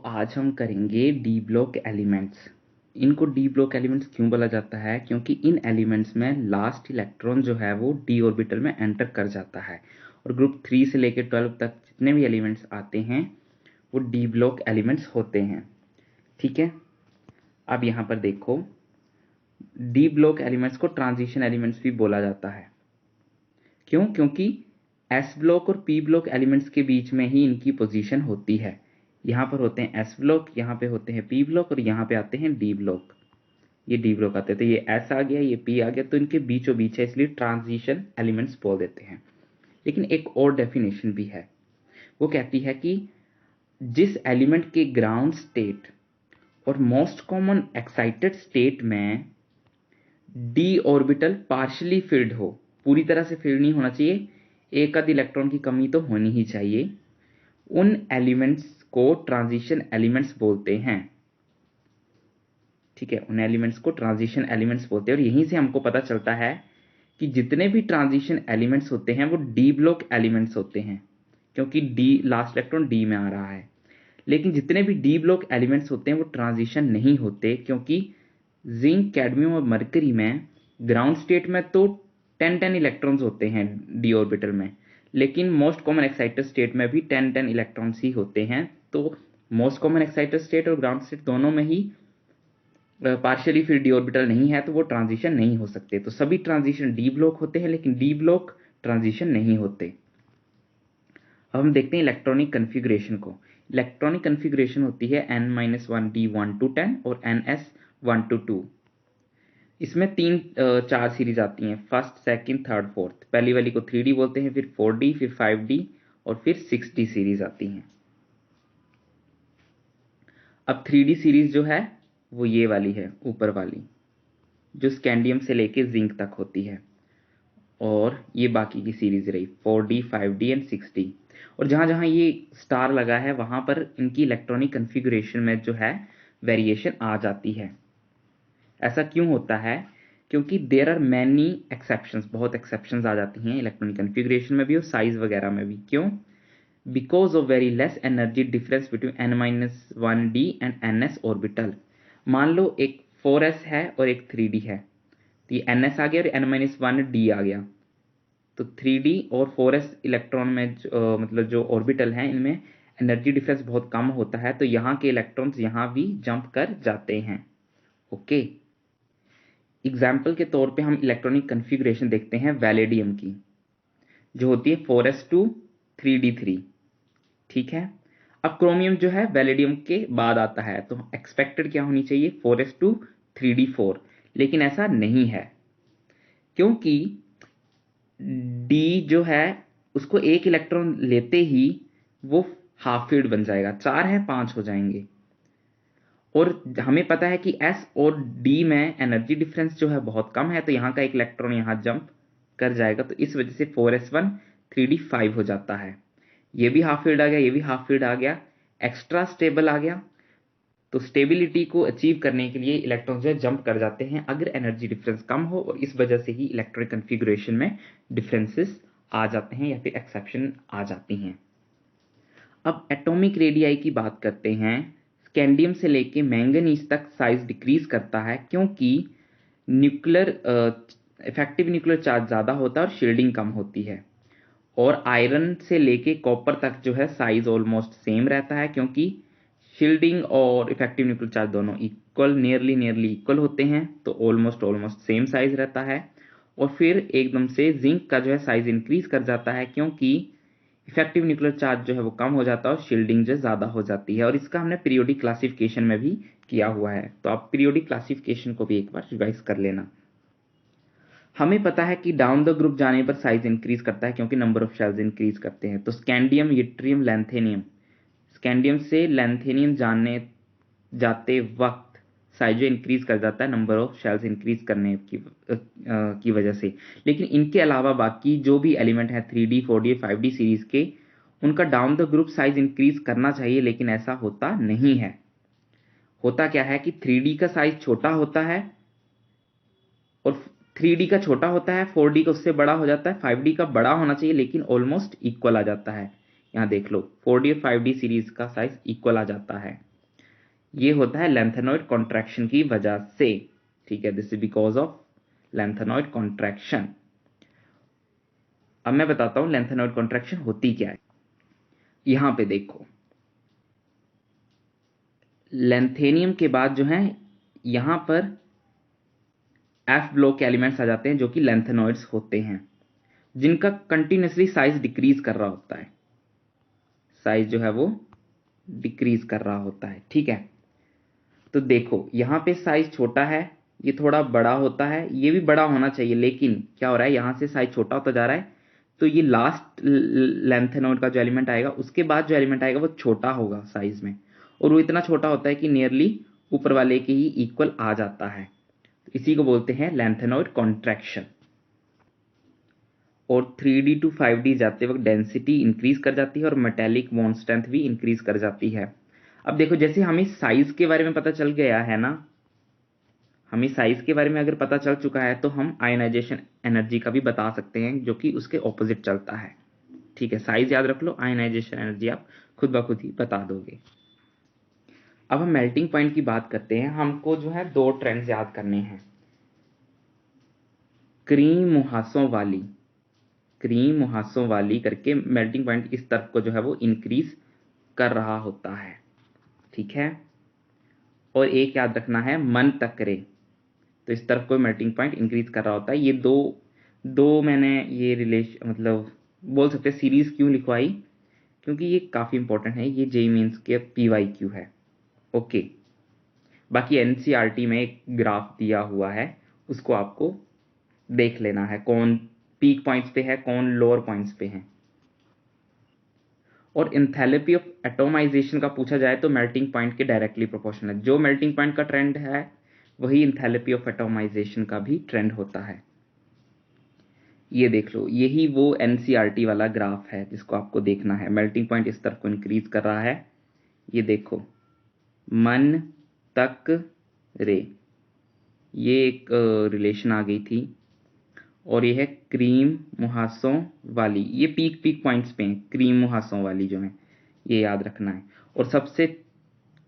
आज हम करेंगे डी ब्लॉक एलिमेंट्स। इनको डी ब्लॉक एलिमेंट्स क्यों बोला जाता है? क्योंकि इन एलिमेंट्स में लास्ट इलेक्ट्रॉन जो है वो डी ऑर्बिटल में एंटर कर जाता है और ग्रुप 3 से लेकर 12 तक जितने भी एलिमेंट्स आते हैं वो डी ब्लॉक एलिमेंट्स होते हैं। ठीक है, अब यहाँ पर देखो, डी ब्लॉक एलिमेंट्स को ट्रांजिशन एलिमेंट्स भी बोला जाता है। क्यों? क्योंकि एस ब्लॉक और पी ब्लॉक एलिमेंट्स के बीच में ही इनकी पोजीशन होती है। यहाँ पर होते हैं एस ब्लॉक, यहाँ पे होते हैं पी ब्लॉक और यहाँ पे आते हैं डी ब्लॉक। ये डी ब्लॉक आते हैं तो ये एस आ गया, ये पी आ गया, तो इनके बीचों बीच है, इसलिए ट्रांजिशन एलिमेंट्स बोल देते हैं। लेकिन एक और डेफिनेशन भी है, वो कहती है कि जिस एलिमेंट के ग्राउंड स्टेट और मोस्ट कॉमन एक्साइटेड स्टेट में डी ऑर्बिटल पार्शियली फिल्ड हो, पूरी तरह से फिल्ड नहीं होना चाहिए, एक आध इलेक्ट्रॉन की कमी तो होनी ही चाहिए, उन एलिमेंट्स को ट्रांजिशन एलिमेंट्स बोलते हैं। ठीक है, उन एलिमेंट्स को ट्रांजिशन एलिमेंट्स बोलते हैं। और यहीं से हमको पता चलता है कि जितने भी ट्रांजिशन एलिमेंट्स होते हैं वो डी ब्लॉक एलिमेंट्स होते हैं, क्योंकि डी लास्ट इलेक्ट्रॉन डी में आ रहा है। लेकिन जितने भी डी ब्लॉक एलिमेंट्स होते हैं वो ट्रांजिशन नहीं होते, क्योंकि जिंक, कैडमियम और मरकरी में ग्राउंड स्टेट में तो 10-10 इलेक्ट्रॉन्स होते हैं डी ऑर्बिटल में, लेकिन मोस्ट कॉमन एक्साइटेड स्टेट में भी 10-10 इलेक्ट्रॉन्स ही होते हैं। तो मोस्ट कॉमन एक्साइटेड स्टेट और ग्राउंड स्टेट दोनों में ही पार्शियली फिर डी ऑर्बिटल नहीं है, तो वो ट्रांजिशन नहीं हो सकते। तो सभी ट्रांजिशन डी ब्लॉक होते हैं, लेकिन डी ब्लॉक ट्रांजिशन नहीं होते। अब हम देखते हैं इलेक्ट्रॉनिक कन्फिग्रेशन को। इलेक्ट्रॉनिक कन्फिग्रेशन होती है n-1 d1 to 10 और ns 1 to 2। इसमें तीन चार सीरीज आती हैं, फर्स्ट, सेकंड, थर्ड, फोर्थ। पहली वाली को 3D बोलते हैं, फिर 4D, फिर 5D और फिर 6D सीरीज आती हैं। अब 3D सीरीज जो है वो ये वाली है, ऊपर वाली, जो स्कैंडियम से लेके जिंक तक होती है, और ये बाकी की सीरीज रही 4D, 5D एंड 6D। और जहां जहां ये स्टार लगा है वहां पर इनकी इलेक्ट्रॉनिक कन्फिगरेशन में जो है वेरिएशन आ जाती है। ऐसा क्यों होता है? क्योंकि देयर आर मैनी एक्सेप्शंस, बहुत एक्सेप्शंस आ जाती हैं इलेक्ट्रॉनिक कन्फिगरेशन में भी और साइज वगैरह में भी। क्यों? Because of very less energy difference between n-1d and ns orbital. मान लो एक 4s है और एक 3d है, तो ये ns आ गया और n-1d आ गया, तो 3d और 4s इलेक्ट्रॉन में मतलब जो ऑर्बिटल हैं इनमें एनर्जी डिफरेंस बहुत कम होता है, तो यहाँ के इलेक्ट्रॉन्स यहाँ भी जंप कर जाते हैं। ओके, एग्जाम्पल के तौर पे हम इलेक्ट्रॉनिक कन्फिग्रेशन देखते हैं वैलेडियम की, जो होती है 4s2 3d3। ठीक है, अब क्रोमियम जो है वैलेडियम के बाद आता है, तो एक्सपेक्टेड क्या होनी चाहिए? 4s2 3d4, लेकिन ऐसा नहीं है, क्योंकि डी जो है उसको एक इलेक्ट्रॉन लेते ही वो हाफ फील्ड बन जाएगा, 4 है 5 हो जाएंगे। और हमें पता है कि एस और डी में एनर्जी डिफरेंस जो है बहुत कम है, तो यहाँ का एक इलेक्ट्रॉन यहाँ जंप कर जाएगा, तो इस वजह से 4s1 3d5 हो जाता है। ये भी हाफ फील्ड आ गया, ये भी हाफ फील्ड आ गया, एक्स्ट्रा स्टेबल आ गया। तो स्टेबिलिटी को अचीव करने के लिए इलेक्ट्रॉन जो है जंप कर जाते हैं अगर एनर्जी डिफरेंस कम हो, और इस वजह से ही इलेक्ट्रॉनिक कन्फिगरेशन में डिफरेंसेस आ जाते हैं या फिर एक्सेप्शन आ जाती हैं। अब एटॉमिक रेडियाई की बात करते हैं। स्कैंडियम से लेके मैंगनीज तक साइज डिक्रीज करता है, क्योंकि न्यूक्लियर इफेक्टिव न्यूक्लियर चार्ज ज़्यादा होता है और शील्डिंग कम होती है। और आयरन से लेके कॉपर तक जो है साइज ऑलमोस्ट सेम रहता है, क्योंकि शील्डिंग और इफेक्टिव न्यूक्लियर चार्ज दोनों इक्वल, नियरली इक्वल होते हैं, तो ऑलमोस्ट सेम साइज रहता है। और फिर एकदम से जिंक का जो है साइज इंक्रीज कर जाता है, क्योंकि इफेक्टिव न्यूक्लियर चार्ज जो है वो कम हो जाता है और शील्डिंग जो ज़्यादा हो जाती है। और इसका हमने पीरियोडिक क्लासिफिकेशन में भी किया हुआ है, तो आप पीरियोडिक क्लासिफिकेशन को भी एक बार रिवाइज कर लेना। हमें पता है कि डाउन द ग्रुप जाने पर साइज इंक्रीज करता है, क्योंकि नंबर ऑफ शेल्स इंक्रीज करते हैं। तो स्कैंडियम, यट्रियम, लैंथेनियम, स्कैंडियम से लैंथेनियम जाने जाते वक्त साइज जो इंक्रीज कर जाता है नंबर ऑफ शेल्स इंक्रीज करने की वजह से। लेकिन इनके अलावा बाकी जो भी एलिमेंट है 3D, 4D, 5D सीरीज के, उनका down the group size increase करना चाहिए, लेकिन ऐसा होता नहीं है। होता क्या है कि 3D का साइज छोटा होता है, और 3D का छोटा होता है, 4D का उससे बड़ा हो जाता है, 5D का बड़ा होना चाहिए लेकिन ऑलमोस्ट इक्वल आ जाता है। यहाँ देख लो 4D और 5D सीरीज का साइज इक्वल आ जाता है। ये होता है लैंथेनॉइड कॉन्ट्रैक्शन की वजह से, ठीक है, this is because of lanthanoid contraction. अब मैं बताता हूं लैंथेनॉइड कॉन्ट्रैक्शन होती क्या है। यहां पे देखो लैंथेनियम के बाद जो है यहां पर एफ ब्लॉक के एलिमेंट्स आ जाते हैं जो कि लैंथेनॉइड्स होते हैं, जिनका कंटिन्यूसली साइज डिक्रीज कर रहा होता है, साइज जो है वो डिक्रीज कर रहा होता है, ठीक है। तो देखो यहाँ पे साइज छोटा है, ये थोड़ा बड़ा होता है, ये भी बड़ा होना चाहिए, लेकिन क्या हो रहा है यहाँ से साइज छोटा होता जा रहा है, तो ये लास्ट लैंथेनॉइड का जो एलिमेंट आएगा उसके बाद जो एलिमेंट आएगा वो छोटा होगा साइज में, और वो इतना छोटा होता है कि नियरली ऊपर वाले के ही इक्वल आ जाता है। इसी को बोलते हैं लैंथेनॉइड कॉन्ट्रैक्शन। और 3D टू 5D जाते वक्त डेंसिटी इंक्रीज कर जाती है और मेटेलिक बॉन्ड स्ट्रेंथ भी इंक्रीज कर जाती है। अब देखो जैसे हमें साइज के बारे में पता चल गया है ना, हमें साइज के बारे में अगर पता चल चुका है तो हम आयनाइजेशन एनर्जी का भी बता सकते हैं जो कि उसके ऑपोजिट चलता है, ठीक है। साइज याद रख लो, आयनाइजेशन एनर्जी आप खुद ब खुद ही बता दोगे। अब हम मेल्टिंग पॉइंट की बात करते हैं। हमको जो है दो ट्रेंड्स याद करने हैं, क्रीम मुहासों वाली करके मेल्टिंग पॉइंट इस तरफ को जो है वो इंक्रीज कर रहा होता है, ठीक है। और एक याद रखना है मन तकरे, तो इस तरफ को मेल्टिंग पॉइंट इंक्रीज कर रहा होता है। ये दो दो मैंने ये रिलेशन मतलब बोल सकते हैं सीरीज क्यों लिखवाई, क्योंकि ये काफी इंपॉर्टेंट है, ये जेईई मेंस के PYQ है, ओके। बाकी एनसीईआरटी में एक ग्राफ दिया हुआ है, उसको आपको देख लेना है कौन पीक पॉइंट्स पे है, कौन लोअर पॉइंट्स पे है। और एंथैल्पी ऑफ एटोमाइजेशन का पूछा जाए तो मेल्टिंग पॉइंट के डायरेक्टली प्रोपोर्शनल है। जो मेल्टिंग पॉइंट का ट्रेंड है वही एंथैल्पी ऑफ एटोमाइजेशन का भी ट्रेंड होता है। ये देख लो, यही वो एनसीईआरटी वाला ग्राफ है जिसको आपको देखना है। मेल्टिंग पॉइंट इस तरफ को इंक्रीज कर रहा है, ये देखो मन तक रे, ये एक रिलेशन आ गई थी। और ये है क्रीम मुहासों वाली, ये पीक पॉइंट्स पे हैं, क्रीम मुहासों वाली जो है, ये याद रखना है। और सबसे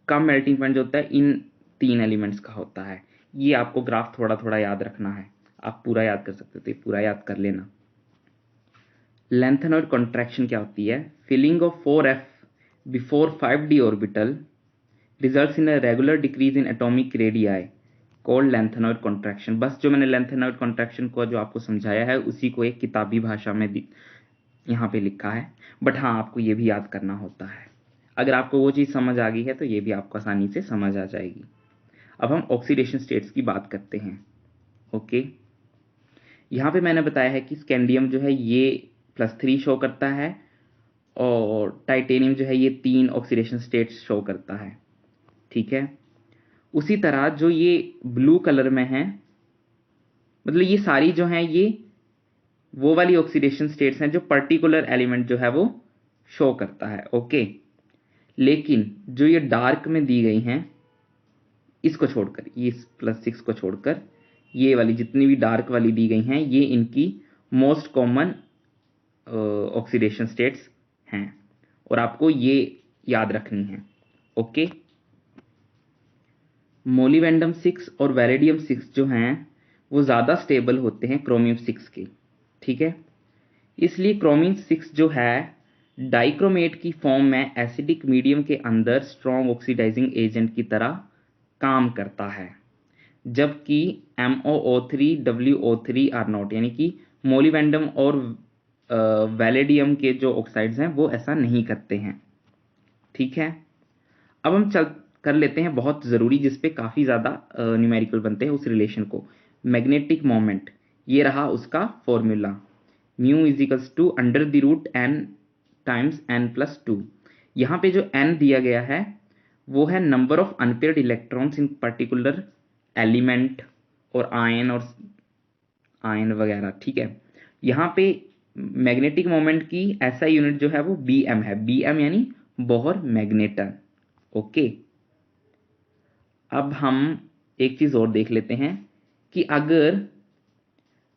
कम मेल्टिंग पॉइंट जो होता है इन तीन एलिमेंट्स का होता है। ये आपको ग्राफ थोड़ा थोड़ा याद रखना है, आप पूरा याद कर सकते हो तो ये पूरा याद कर लेना। लैंथेनॉइड कॉन्ट्रैक्शन क्या होती है, filling of 4f before 5D orbital results in a regular decrease in atomic radii called lanthanoid contraction. बस जो मैंने लैंथेनॉइड कॉन्ट्रैक्शन को जो आपको समझाया है उसी को एक किताबी भाषा में यहाँ पे लिखा है, बट हाँ आपको ये भी याद करना होता है। अगर आपको वो चीज़ समझ आ गई है तो ये भी आपको आसानी से समझ आ जाएगी। अब हम ऑक्सीडेशन स्टेट्स की बात करते हैं, ओके। यहाँ पे मैंने बताया है कि स्कैंडियम जो है ये +3 शो करता है, और टाइटेनियम जो है ये 3 ऑक्सीडेशन स्टेट्स शो करता है, ठीक है। उसी तरह जो ये ब्लू कलर में है, मतलब ये सारी जो हैं ये वो वाली ऑक्सीडेशन स्टेट्स हैं जो पर्टिकुलर एलिमेंट जो है वो शो करता है, ओके। लेकिन जो ये डार्क में दी गई हैं इसको छोड़कर, ये +6 को छोड़कर ये वाली जितनी भी डार्क वाली दी गई हैं ये इनकी मोस्ट कॉमन ऑक्सीडेशन स्टेट्स हैं, और आपको ये याद रखनी है, ओके। मोलिबेंडम 6 और वैलेडियम 6 जो हैं वो ज़्यादा स्टेबल होते हैं क्रोमियम 6 के, ठीक है। इसलिए क्रोमियम 6 जो है डाइक्रोमेट की फॉर्म में एसिडिक मीडियम के अंदर स्ट्रॉन्ग ऑक्सीडाइजिंग एजेंट की तरह काम करता है, जबकि MOO3 WO3 आर नॉट, यानी कि मोलिबेंडम और वैलेडियम के जो ऑक्साइड्स हैं वो ऐसा नहीं करते हैं, ठीक है। अब हम चल कर लेते हैं बहुत ज़रूरी, जिसपे काफ़ी ज़्यादा न्यूमेरिकल बनते हैं उस रिलेशन को, मैग्नेटिक मोमेंट। ये रहा उसका formula, mu is equals to √n times n+2। यहाँ पे जो n दिया गया है वो है number of unpaired electrons in particular element और आयन वगैरह, ठीक है। यहाँ पे मैग्नेटिक मोमेंट की SI यूनिट जो है वो BM है, BM यानी बोहर मैग्नेटन, ओके। अब हम एक चीज और देख लेते हैं कि अगर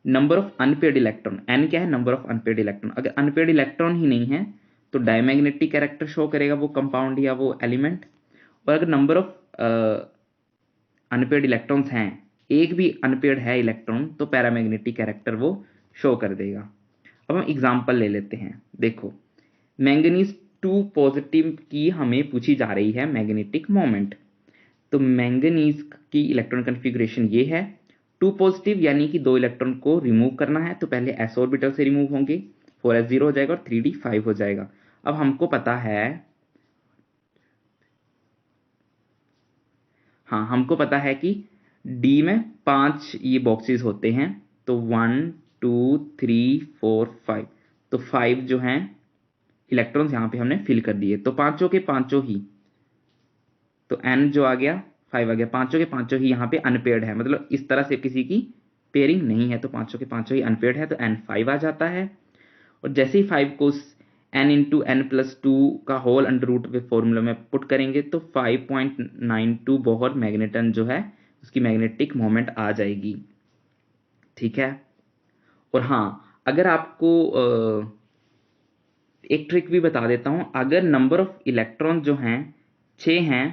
number of unpaired electron, n क्या है, नंबर ऑफ अनपेयर्ड इलेक्ट्रॉन, अगर अनपेयर्ड इलेक्ट्रॉन ही नहीं है तो डायमैग्नेटिक कैरेक्टर शो करेगा वो कंपाउंड या वो एलिमेंट। और अगर नंबर ऑफ अनपेयर्ड इलेक्ट्रॉन्स हैं, एक भी अनपेयर्ड है इलेक्ट्रॉन, तो पैरामैग्नेटिक कैरेक्टर वो शो कर देगा। अब हम एग्जांपल ले लेते हैं। देखो, मैंगनीज 2 पॉजिटिव की हमें पूछी जा रही है मैग्नेटिक मोमेंट। तो मैंगनीज की इलेक्ट्रॉन कन्फिग्रेशन ये है, 2 पॉजिटिव यानी कि 2 इलेक्ट्रॉन को रिमूव करना है, तो पहले s ऑर्बिटल से रिमूव होंगे, 4s 0 हो जाएगा और 3d 5 हो जाएगा। अब हमको पता है, हाँ हमको पता है कि d में 5 ये बॉक्सेस होते हैं, तो 1 2 3 4 5, तो 5 जो हैं इलेक्ट्रॉन्स यहाँ पे हमने फिल कर दिए, तो पांचों के पांचों ही, तो n जो आ गया 5 आ गया, पांचों के पांचों ही यहाँ पे अनपेयर्ड है, मतलब इस तरह से किसी की पेयरिंग नहीं है, तो पांचों के पांचों ही अनपेयर्ड है, तो n 5 आ जाता है। और जैसे ही 5 को n इंटू एन प्लस 2 का होल अंडर रूट पे फॉर्मूला में पुट करेंगे, तो 5.92 बोहर मैग्नेटन जो है उसकी मैग्नेटिक मोमेंट आ जाएगी। ठीक है। और हाँ, अगर आपको एक ट्रिक भी बता देता हूं, अगर नंबर ऑफ इलेक्ट्रॉन जो हैं 6 हैं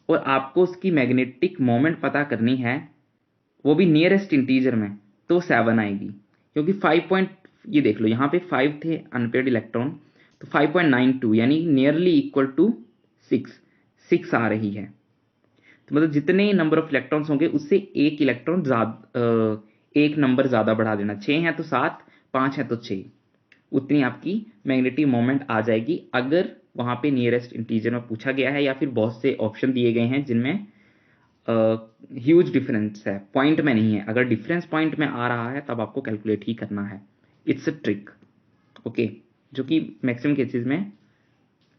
और आपको उसकी मैग्नेटिक मोमेंट पता करनी है, वो भी नियरेस्ट इंटीजर में, तो 7 आएगी, क्योंकि 5 पॉइंट, ये देख लो यहाँ पे 5 थे अनपेयर्ड इलेक्ट्रॉन, तो 5.92 यानी नियरली इक्वल टू 6 आ रही है। तो मतलब जितने नंबर ऑफ इलेक्ट्रॉन्स होंगे उससे एक इलेक्ट्रॉन ज्यादा, एक नंबर ज्यादा बढ़ा देना, 6 है तो 7, 5 है तो 6, उतनी आपकी मैग्नेटिक मोमेंट आ जाएगी, अगर वहां पे नियरेस्ट इंटीजर में पूछा गया है या फिर बहुत से ऑप्शन दिए गए हैं जिनमें ह्यूज डिफरेंस है, पॉइंट में नहीं है। अगर डिफरेंस पॉइंट में आ रहा है तब आपको कैलकुलेट ही करना है। इट्स अ ट्रिक, ओके, जो कि मैक्सिमम केसेस में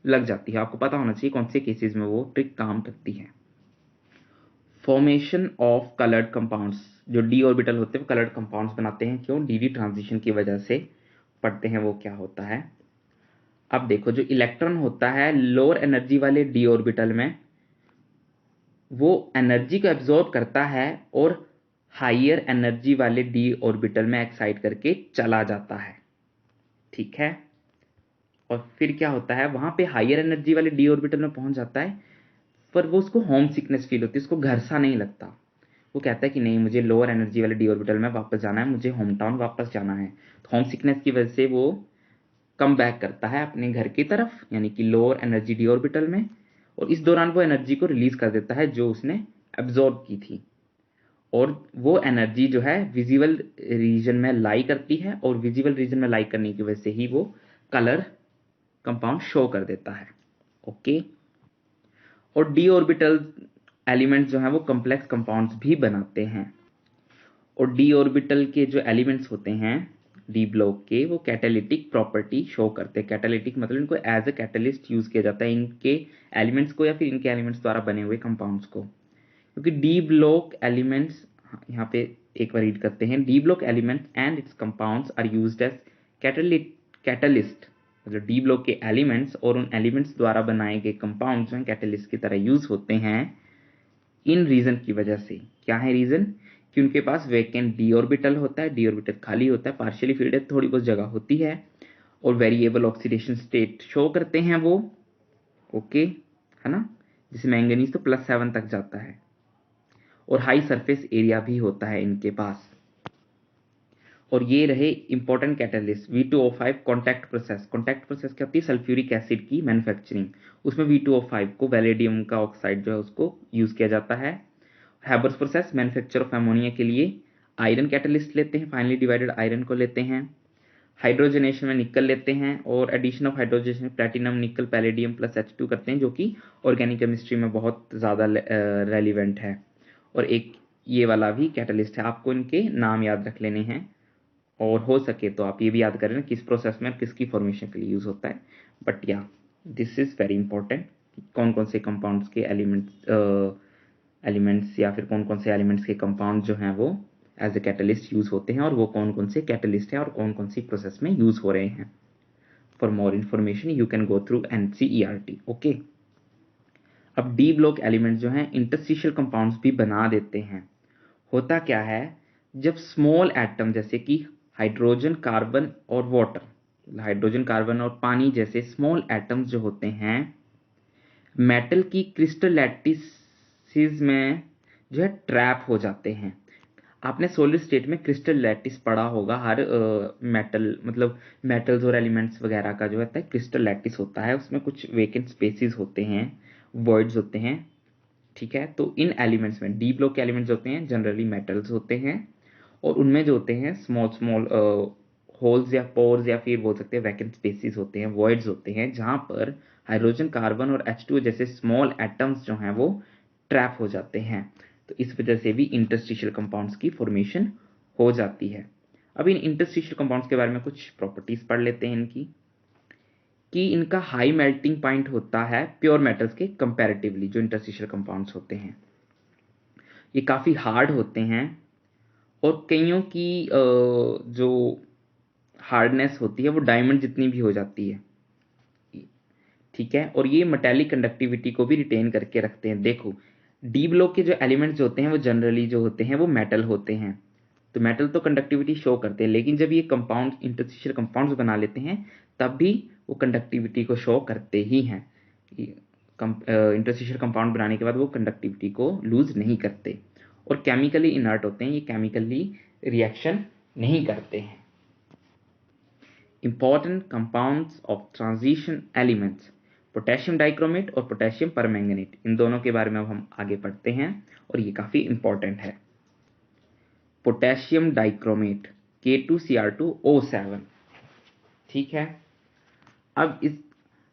लग जाती है। आपको पता होना चाहिए कौन से केसेस में वो ट्रिक काम करती है। फॉर्मेशन ऑफ कलर्ड कंपाउंड्स, जो डी ऑर्बिटल होते हैं वो कलर्ड कंपाउंड्स बनाते हैं, क्यों? डी ट्रांजिशन की वजह से पढ़ते हैं वो क्या होता है। अब देखो, जो इलेक्ट्रॉन होता है लोअर एनर्जी वाले डी ऑर्बिटल में, वो एनर्जी को एब्जॉर्ब करता है और हायर एनर्जी वाले डी ऑर्बिटल में एक्साइट करके चला जाता है। ठीक है। और फिर क्या होता है, वहां पे हायर एनर्जी वाले डी ऑर्बिटल में पहुंच जाता है, पर वो उसको होम सिकनेस फील होती है, उसको घर सा नहीं लगता। वो कहता है कि नहीं, मुझे लोअर एनर्जी वाले डी ऑर्बिटल में वापस जाना है, मुझे होम टाउन वापस जाना है। तो होम सिकनेस की वजह से वो कम बैक करता है अपने घर की तरफ, यानी कि लोअर एनर्जी डी ऑर्बिटल में, और इस दौरान वो एनर्जी को रिलीज कर देता है जो उसने एब्जॉर्ब की थी। और वो एनर्जी जो है विजिबल रीजन में लाई करती है, और विजिबल रीजन में लाई करने की वजह से ही वो कलर कंपाउंड शो कर देता है। ओके। और डी ऑर्बिटल एलिमेंट्स जो हैं वो कॉम्प्लेक्स कंपाउंड्स भी बनाते हैं। और डी ऑर्बिटल के जो एलिमेंट्स होते हैं डी ब्लॉक के, वो कैटालिटिक प्रॉपर्टी शो करते हैं। कैटालिटिक मतलब इनको एज अ कैटलिस्ट यूज किया जाता है, इनके एलिमेंट्स को या फिर इनके एलिमेंट्स द्वारा बने हुए कंपाउंड्स को। क्योंकि डी ब्लॉक एलिमेंट्स, यहाँ पे एक बार रीड करते हैं, D block elements and its compounds are used as catalyst, मतलब डी ब्लॉक के एलिमेंट्स और उन एलिमेंट्स द्वारा बनाए गए कंपाउंड्स जो कैटलिस्ट की तरह यूज होते हैं इन रीजन की वजह से। क्या है रीजन? कि उनके पास वैकेंट डी ऑर्बिटल होता है, डी ऑर्बिटल खाली होता है, पार्शियली फील्ड है, थोड़ी बहुत जगह होती है, और वेरिएबल ऑक्सीडेशन स्टेट शो करते हैं वो। ओके, है ना? जैसे मैंगनीज तो +7 तक जाता है, और हाई सरफेस एरिया भी होता है इनके पास। और ये रहे important catalyst V2O5 contact process. Contact process क्या होती है? सल्फ्यूरिक एसिड की मैन्युफैक्चरिंग, उसमें V2O5 को वैलेडियम का ऑक्साइड जो है उसको यूज किया जाता है। Haber's process manufacture of ammonia के लिए आयरन कैटलिस्ट लेते हैं, फाइनली डिवाइडेड आयरन को लेते हैं। हाइड्रोजनेशन में निकल लेते हैं, और एडिशन ऑफ हाइड्रोजनेशन प्लैटिनम निकल पैलेडियम +H2 करते हैं, जो कि ऑर्गेनिक केमिस्ट्री में बहुत ज़्यादा रेलिवेंट है। और एक ये वाला भी कैटलिस्ट है, आपको इनके नाम याद रख लेने हैं, और हो सके तो आप ये भी याद करें किस प्रोसेस में किसकी फॉर्मेशन के लिए यूज होता है। बट या दिस इज वेरी इंपॉर्टेंट, कौन कौन से कंपाउंड्स के एलिमेंट्स या फिर कौन कौन से एलिमेंट्स के कंपाउंड जो हैं वो एज ए कैटलिस्ट यूज होते हैं, और वो कौन कौन से कैटलिस्ट हैं और कौन कौन सी प्रोसेस में यूज हो रहे हैं। For more information you can go through NCERT। Okay. अब डी ब्लॉक एलिमेंट्स जो हैं इंटरस्टिशियल कंपाउंड्स भी बना देते हैं। होता क्या है, जब स्मॉल एटम जैसे कि हाइड्रोजन, कार्बन और वाटर, हाइड्रोजन, कार्बन और पानी जैसे स्मॉल एटम्स जो होते हैं मेटल की क्रिस्टल लैटिसेस में जो है ट्रैप हो जाते हैं। आपने सॉलिड स्टेट में क्रिस्टल लैटिस पढ़ा होगा, हर मेटल मतलब मेटल्स और एलिमेंट्स वगैरह का जो होता है क्रिस्टल लैटिस होता है, उसमें कुछ वेकेंट स्पेसेस होते हैं, वर्ड्स होते हैं। ठीक है, तो इन एलिमेंट्स में डी ब्लॉक के एलिमेंट्स होते हैं जनरली मेटल्स होते हैं, और उनमें जो होते हैं स्मॉल स्मॉल होल्स या पोर्स या फिर बोल सकते हैं वैकेंट स्पेसेस होते हैं, वॉइड्स होते हैं, जहां पर हाइड्रोजन, कार्बन और H2 जैसे स्मॉल एटम्स जो हैं वो ट्रैप हो जाते हैं। तो इस वजह से भी इंटरस्टिशियल कंपाउंड्स की फॉर्मेशन हो जाती है। अब इन इंटरस्टिशियल कंपाउंड्स के बारे में कुछ प्रॉपर्टीज पढ़ लेते हैं इनकी, कि इनका हाई मेल्टिंग पॉइंट होता है प्योर मेटल्स के कंपैरेटिवली। जो इंटरस्टिशियल कंपाउंड्स होते हैं ये काफ़ी हार्ड होते हैं, और कईयों की जो हार्डनेस होती है वो डायमंड जितनी भी हो जाती है। ठीक है, और ये मेटेलिक कंडक्टिविटी को भी रिटेन करके रखते हैं। देखो डी ब्लॉक के जो एलिमेंट्स होते हैं वो जनरली जो होते हैं वो मेटल होते हैं, तो मेटल तो कंडक्टिविटी शो करते हैं, लेकिन जब ये कंपाउंड इंटरस्टिशियल कंपाउंड्स बना लेते हैं तब भी वो कंडक्टिविटी को शो करते ही हैं। इंटरस्टिशियल कंपाउंड बनाने के बाद वो कंडक्टिविटी को लूज नहीं करते, और केमिकली इनर्ट होते हैं, ये केमिकली रिएक्शन नहीं करते हैं। Important compounds of transition elements, potassium dichromate और पोटेशियम परमैंगनेट, इन दोनों के बारे में अब हम आगे पढ़ते हैं और ये काफ़ी इंपॉर्टेंट है। Potassium dichromate K2Cr2O7। ठीक है, अब इस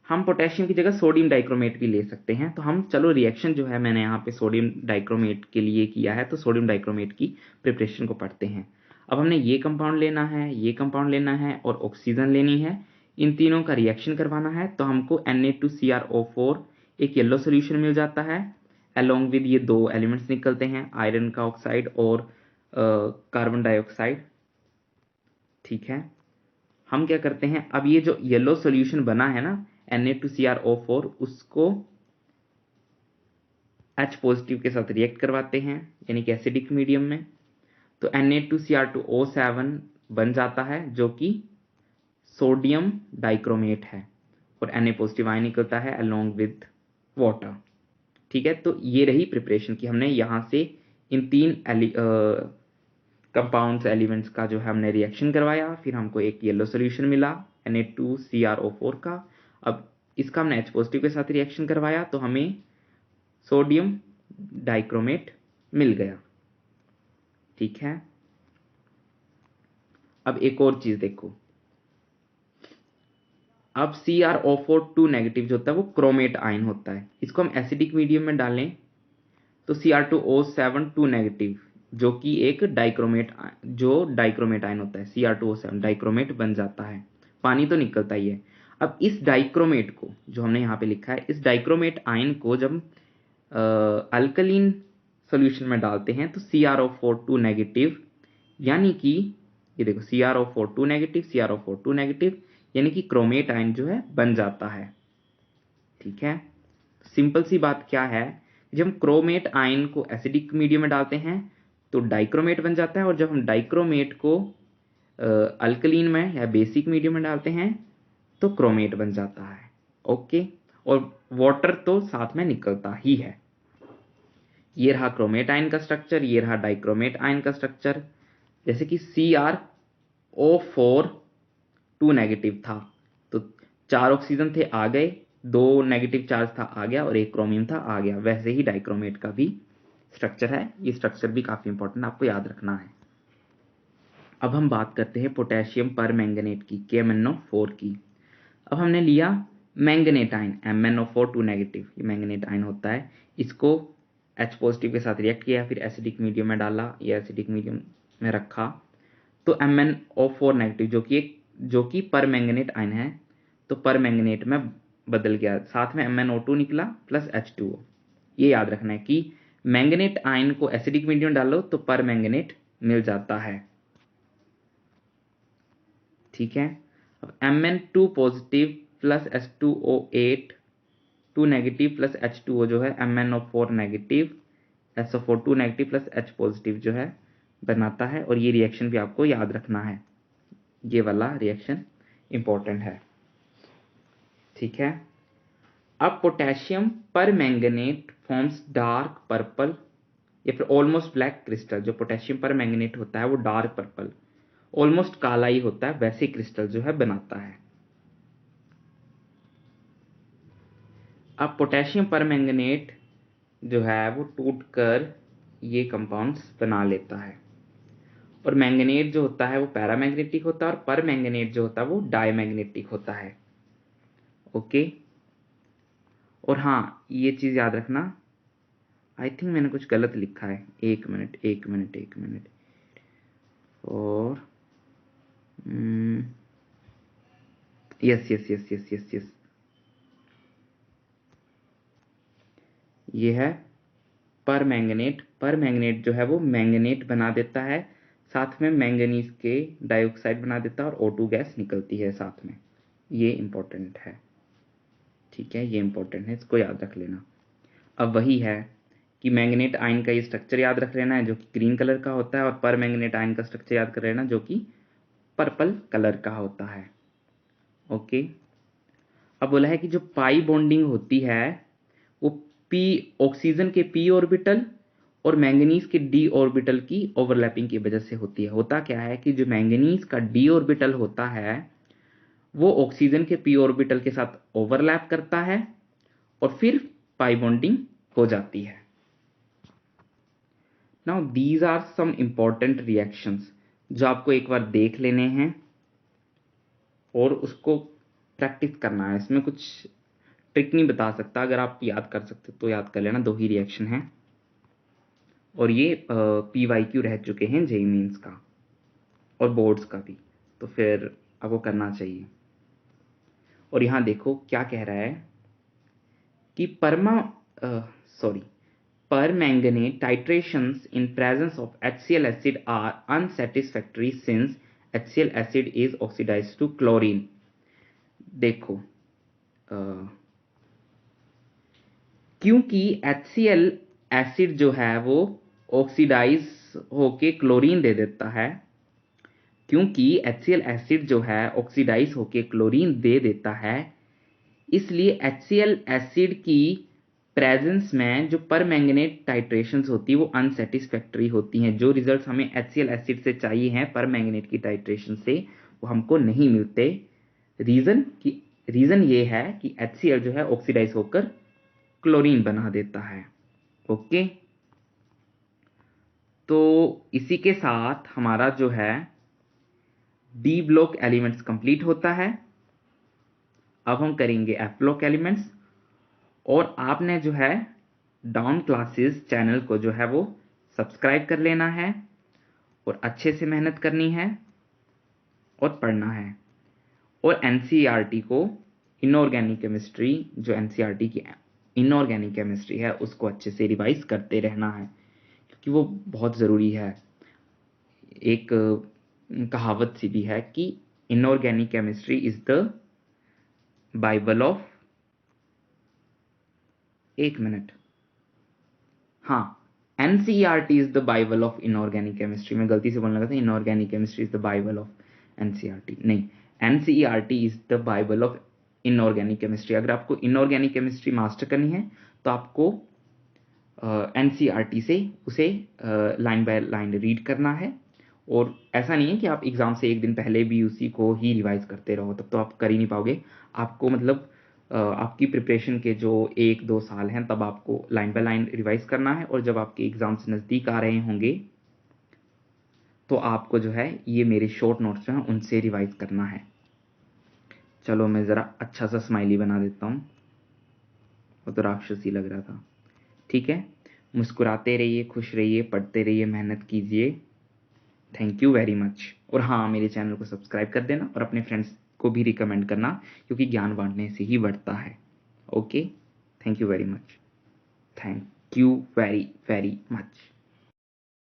हम पोटेशियम की जगह सोडियम डाइक्रोमेट भी ले सकते हैं, तो हम चलो रिएक्शन जो है मैंने यहाँ पे सोडियम डाइक्रोमेट के लिए किया है, तो सोडियम डाइक्रोमेट की प्रिपरेशन को पढ़ते हैं। अब हमने ये कंपाउंड लेना है, ये कंपाउंड लेना है और ऑक्सीजन लेनी है, इन तीनों का रिएक्शन करवाना है, तो हमको Na2CrO4 एक येलो सोल्यूशन मिल जाता है, अलोंग विद ये दो एलिमेंट्स निकलते हैं, आयरन का ऑक्साइड और कार्बन डाइऑक्साइड। ठीक है, हम क्या करते हैं, अब ये जो येलो सोल्यूशन बना है ना Na2CrO4, उसको H पॉजिटिव के साथ रिएक्ट करवाते हैं, यानी कि एसिडिक मीडियम में, तो Na2Cr2O7 बन जाता है जो कि सोडियम डाइक्रोमेट है, और Na पॉजिटिव आयन निकलता है अलोंग विद वाटर। ठीक है, तो ये रही प्रिपरेशन की, हमने यहाँ से इन तीन कंपाउंड्स एलिमेंट्स का जो है हमने रिएक्शन करवाया, फिर हमको एक येलो सोल्यूशन मिला Na2CrO4 का। अब इसका हमने H पॉजिटिव के साथ रिएक्शन करवाया तो हमें सोडियम डाइक्रोमेट मिल गया। ठीक है, अब एक और चीज देखो, अब CrO4 2 नेगेटिव जो होता है वो क्रोमेट आयन होता है, इसको हम एसिडिक मीडियम में डालें तो Cr2O7 2 नेगेटिव जो कि एक डाइक्रोमेट आयन होता है, Cr2O7 डाइक्रोमेट बन जाता है, पानी तो निकलता ही है। अब इस डाइक्रोमेट को जो हमने यहाँ पे लिखा है, इस डाइक्रोमेट आयन को जब अल्कलीन सॉल्यूशन में डालते हैं तो CrO4 2 नेगेटिव, यानी कि ये देखो CrO4 2 नेगेटिव, CrO4 2 नेगेटिव, यानी कि क्रोमेट आयन जो है बन जाता है। ठीक है, सिंपल सी बात क्या है, जब हम क्रोमेट आयन को एसिडिक मीडियम में डालते हैं तो डाइक्रोमेट बन जाता है, और जब हम डाइक्रोमेट को अल्कलीन में या बेसिक मीडियम में डालते हैं तो क्रोमेट बन जाता है। ओके, और वाटर तो साथ में निकलता ही है। ये रहा क्रोमेट आयन का स्ट्रक्चर, ये रहा डाइक्रोमेट आयन का स्ट्रक्चर। जैसे कि CrO4 2 नेगेटिव था तो 4 ऑक्सीजन थे आ गए, 2 नेगेटिव चार्ज था आ गया, और 1 क्रोमियम था आ गया। वैसे ही डाइक्रोमेट का भी स्ट्रक्चर है, ये स्ट्रक्चर भी काफी इंपॉर्टेंट आपको याद रखना है। अब हम बात करते हैं पोटेशियम परमैंगनेट की, KMnO4 की। अब हमने लिया मैंगनेट आयन MnO4 2 नेगेटिव, ये मैंगनेट आयन होता है, इसको H पॉजिटिव के साथ रिएक्ट किया, फिर एसिडिक मीडियम में डाला, ये एसिडिक मीडियम में रखा, तो MnO4 नेगेटिव जो कि परमैंगनेट आयन है, तो परमैंगनेट में बदल गया, साथ में MnO2 निकला प्लस H2O। ये याद रखना है कि मैंगनेट आयन को एसिडिक मीडियम डालो तो परमैंगनेट मिल जाता है। ठीक है, अब Mn2 positive plus H2O8 2 negative plus H2O जो है MnO4 negative, SO4 2 negative plus H positive जो है बनाता है, और ये रिएक्शन भी आपको याद रखना है, ये वाला रिएक्शन इंपॉर्टेंट है, ठीक है। अब पोटेशियम पर मैंगनेट फॉर्म्स डार्क पर्पल या फिर ऑलमोस्ट ब्लैक क्रिस्टल। जो पोटेशियम पर मैंगनेट होता है वो डार्क पर्पल, ऑलमोस्ट काला ही होता है, वैसे क्रिस्टल जो है बनाता है। अब पोटेशियम पर मैंगनेट जो है वो टूटकर ये कंपाउंड्स बना लेता है, और मैंगनेट जो होता है वो पैरामैग्नेटिक होता है, और पर मैंगनेट जो होता है वो डायमैग्नेटिक होता है। ओके। और हाँ, ये चीज याद रखना, आई थिंक मैंने कुछ गलत लिखा है, एक मिनट। और यस, ये है पर मैंगनेट जो है वो मैंगनेट बना देता है, साथ में मैंगनीज के डाइऑक्साइड बना देता है, और O2 गैस निकलती है साथ में। ये इंपॉर्टेंट है, ठीक है, ये इंपॉर्टेंट है, इसको याद रख लेना। अब वही है कि मैंगनेट आयन का ये स्ट्रक्चर याद रख लेना है जो कि ग्रीन कलर का होता है, और पर मैंगनेट आयन का स्ट्रक्चर याद कर लेना जो कि पर्पल कलर का होता है। ओके। अब बोला है कि जो पाई बॉन्डिंग होती है वो पी ऑक्सीजन के पी ऑर्बिटल और मैंगनीज के डी ऑर्बिटल की ओवरलैपिंग की वजह से होती है। होता क्या है कि जो मैंगनीज का डी ऑर्बिटल होता है वो ऑक्सीजन के पी ऑर्बिटल के साथ ओवरलैप करता है और फिर पाई बॉन्डिंग हो जाती है। Now these are some important reactions जो आपको एक बार देख लेने हैं और उसको प्रैक्टिस करना है। इसमें कुछ ट्रिक नहीं बता सकता, अगर आप याद कर सकते तो याद कर लेना। 2 ही रिएक्शन है और ये PYQ रह चुके हैं जेईई मेंस का और बोर्ड्स का भी, तो फिर आपको करना चाहिए। और यहाँ देखो क्या कह रहा है कि permanganate titrations in presence of HCl acid are unsatisfactory since HCl acid is oxidized to chlorine। देखो क्योंकि HCl एसिड जो है वो ऑक्सीडाइज होके क्लोरीन दे देता है, क्योंकि HCl एसिड जो है ऑक्सीडाइज होके क्लोरीन दे देता है, इसलिए HCl एसिड की प्रेजेंस में जो परमैंगनेट टाइट्रेशंस होती है वो अनसेटिस्फैक्टरी होती हैं। जो रिजल्ट्स हमें HCl एसिड से चाहिए हैं परमैंगनेट की टाइट्रेशन से, वो हमको नहीं मिलते। रीजन ये है कि HCl जो है ऑक्सीडाइज होकर क्लोरीन बना देता है। ओके, तो इसी के साथ हमारा जो है डी ब्लॉक एलिमेंट्स कंप्लीट होता है। अब हम करेंगे एफ ब्लॉक एलिमेंट्स, और आपने जो है डाउन क्लासेस चैनल को जो है वो सब्सक्राइब कर लेना है और अच्छे से मेहनत करनी है और पढ़ना है। और एनसीईआरटी को इनऑर्गेनिक केमिस्ट्री, जो एनसीईआरटी की इनऑर्गेनिक केमिस्ट्री है उसको अच्छे से रिवाइज करते रहना है, क्योंकि वो बहुत ज़रूरी है। एक कहावत सी भी है कि inorganic chemistry is the bible of, एक मिनट, हाँ, NCERT is the bible of inorganic chemistry. मैं गलती से बोलने लगा था inorganic chemistry is the bible of NCERT, नहीं, NCERT is the bible of inorganic chemistry. अगर आपको इनऑर्गेनिक केमिस्ट्री मास्टर करनी है तो आपको एनसीईआरटी से उसे लाइन बाय लाइन रीड करना है। और ऐसा नहीं है कि आप एग्जाम से एक दिन पहले भी उसी को ही रिवाइज करते रहो, तब तो आप कर ही नहीं पाओगे। आपको मतलब आपकी प्रिपरेशन के जो 1-2 साल हैं तब आपको लाइन बाय लाइन रिवाइज करना है, और जब आपके एग्जाम्स नज़दीक आ रहे होंगे तो आपको जो है ये मेरे शॉर्ट नोट्स जो हैं उनसे रिवाइज करना है। चलो मैं ज़रा अच्छा सा स्माइली बना देता हूँ, वो तो राक्षसी लग रहा था। ठीक है, मुस्कुराते रहिए, खुश रहिए, पढ़ते रहिए, मेहनत कीजिए। Thank you very much. और हाँ, मेरे चैनल को सब्सक्राइब कर देना और अपने फ्रेंड्स को भी रिकमेंड करना, क्योंकि ज्ञान बांटने से ही बढ़ता है। Okay, thank you very much. Thank you very very much.